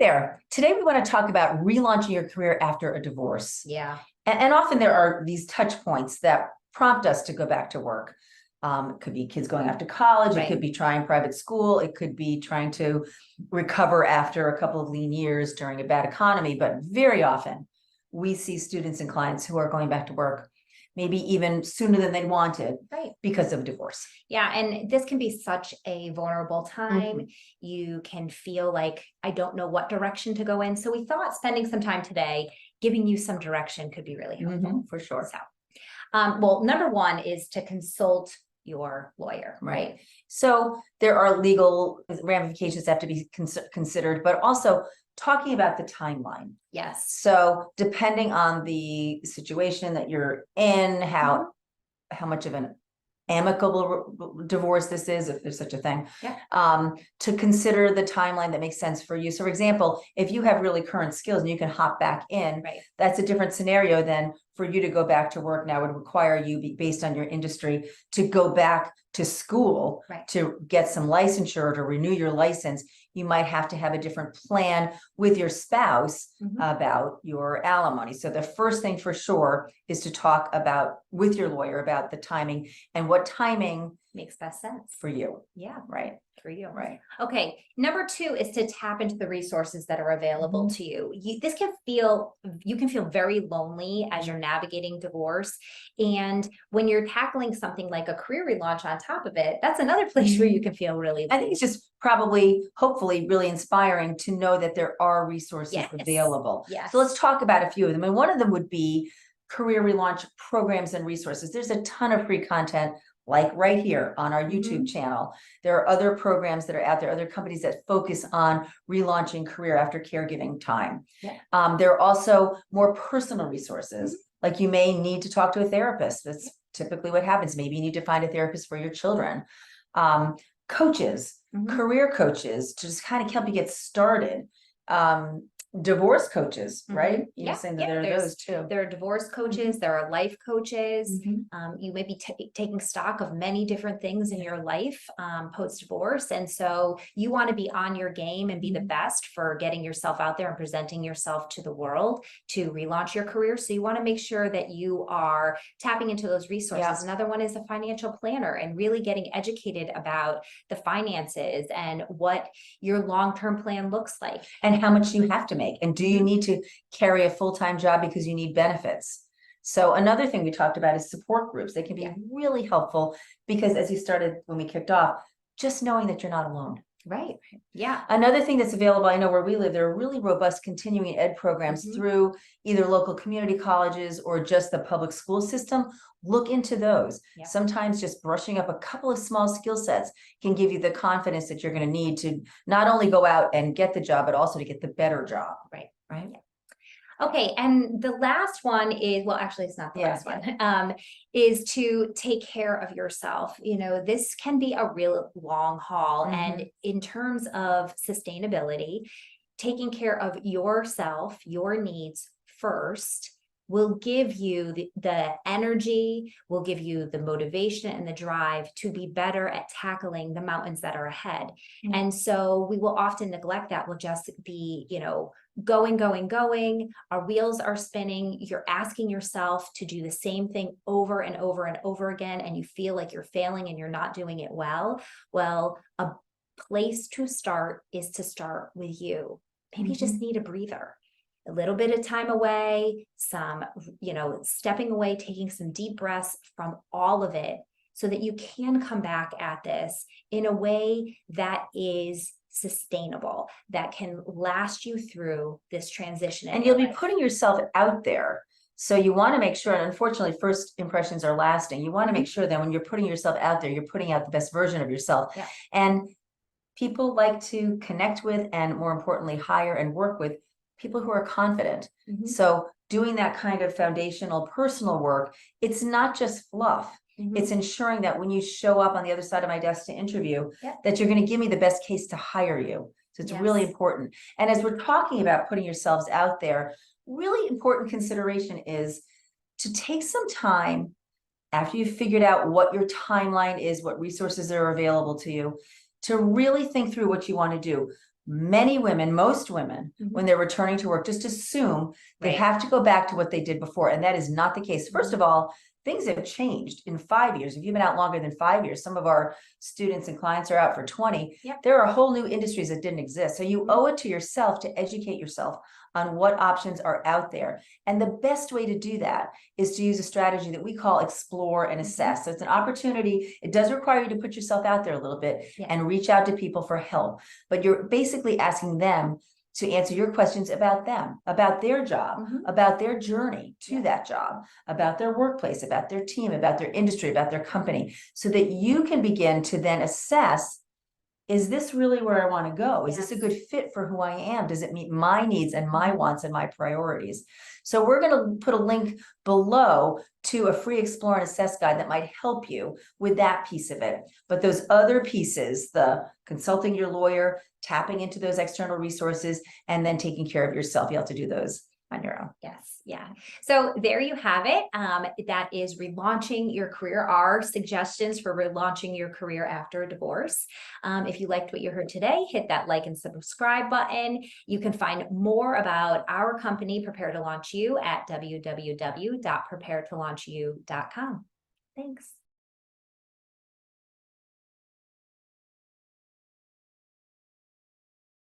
there. Today, we want to talk about relaunching your career after a divorce. Yeah. And often there are these touch points that prompt us to go back to work. It could be kids going off to college. Right. It could be trying private school. It could be trying to recover after a couple of lean years during a bad economy. But very often we see students and clients who are going back to work maybe even sooner than they wanted, Right. because of divorce. Yeah. And this can be such a vulnerable time. You can feel like, I don't know what direction to go in. So we thought spending some time today, giving you some direction could be really helpful. For sure. So, well, number one is to consult your lawyer, right? So there are legal ramifications that have to be considered, but also talking about the timeline. Yes. So depending on the situation that you're in, how much of an amicable divorce this is, if there's such a thing, to consider the timeline that makes sense for you. So for example, if you have really current skills and you can hop back in, that's a different scenario than for you to go back to work. Now would require you, based on your industry, to go back to school to get some licensure, to renew your license. You might have to have a different plan with your spouse about your alimony. So the first thing for sure is to talk about with your lawyer about the timing and what timing makes best sense for you. Yeah. Right. For you. Right. Okay. Number two is to tap into the resources that are available to you. You can feel very lonely as you're navigating divorce. And when you're tackling something like a career relaunch on top of it, that's another place where you can feel really lonely. I think it's just probably, hopefully, really inspiring to know that there are resources available. Yes. So let's talk about a few of them. And one of them would be career relaunch programs and resources. There's a ton of free content, like right here on our YouTube channel. There are other programs that are out there, other companies that focus on relaunching career after caregiving time. There are also more personal resources, like you may need to talk to a therapist. That's typically what happens. Maybe you need to find a therapist for your children. Coaches, career coaches, to just kind of help you get started. Divorce coaches, right? You're saying that there are those too. There are divorce coaches, there are life coaches. You may be taking stock of many different things in your life post-divorce. And so you want to be on your game and be the best for getting yourself out there and presenting yourself to the world to relaunch your career. So you want to make sure that you are tapping into those resources. Another one is a financial planner and really getting educated about the finances and what your long-term plan looks like. And how much you have to make. And do you need to carry a full-time job because you need benefits? So another thing we talked about is support groups. They can be really helpful because, as you started when we kicked off, just knowing that you're not alone. Right. Yeah. Another thing that's available, I know where we live, there are really robust continuing ed programs through either local community colleges or just the public school system. Look into those. Sometimes just brushing up a couple of small skill sets can give you the confidence that you're going to need to not only go out and get the job, but also to get the better job. Right. Okay, and the last one is, well, actually it's not the last one, is to take care of yourself. You know, this can be a real long haul. And in terms of sustainability, taking care of yourself, your needs first, will give you the energy, will give you the motivation and the drive to be better at tackling the mountains that are ahead. And so we will often neglect that. We'll just be, going. Our wheels are spinning. You're asking yourself to do the same thing over and over and over again, and you feel like you're failing and you're not doing it well. Well, a place to start is to start with you. Maybe you just need a breather. A little bit of time away, some, stepping away, taking some deep breaths from all of it so that you can come back at this in a way that is sustainable, that can last you through this transition. And you'll be putting yourself out there. So you want to make sure, and unfortunately, first impressions are lasting. You want to make sure that when you're putting yourself out there, you're putting out the best version of yourself. And people like to connect with, and more importantly, hire and work with people who are confident. So doing that kind of foundational personal work, it's not just fluff. It's ensuring that when you show up on the other side of my desk to interview, that you're going to give me the best case to hire you. So it's really important. And as we're talking about putting yourselves out there, really important consideration is to take some time after you've figured out what your timeline is, what resources are available to you, to really think through what you want to do. Many women, most women, when they're returning to work, just assume they have to go back to what they did before. And that is not the case. First of all, things have changed in 5 years. If you've been out longer than 5 years, some of our students and clients are out for 20. There are whole new industries that didn't exist. So you owe it to yourself to educate yourself on what options are out there. And the best way to do that is to use a strategy that we call explore and assess. So it's an opportunity. It does require you to put yourself out there a little bit and reach out to people for help. But you're basically asking them to answer your questions about them, about their job, about their journey to that job, about their workplace, about their team, about their industry, about their company, so that you can begin to then assess, is this really where I want to go? Is this a good fit for who I am? Does it meet my needs and my wants and my priorities? So we're going to put a link below to a free explore and assess guide that might help you with that piece of it. But those other pieces, the consulting your lawyer, tapping into those external resources, and then taking care of yourself, you have to do those on your own. Yes. Yeah. So there you have it. That is relaunching your career. Our suggestions for relaunching your career after a divorce. If you liked what you heard today, hit that like and subscribe button. You can find more about our company, Prepare to Launch You, at www.preparetolaunchu.com. Thanks.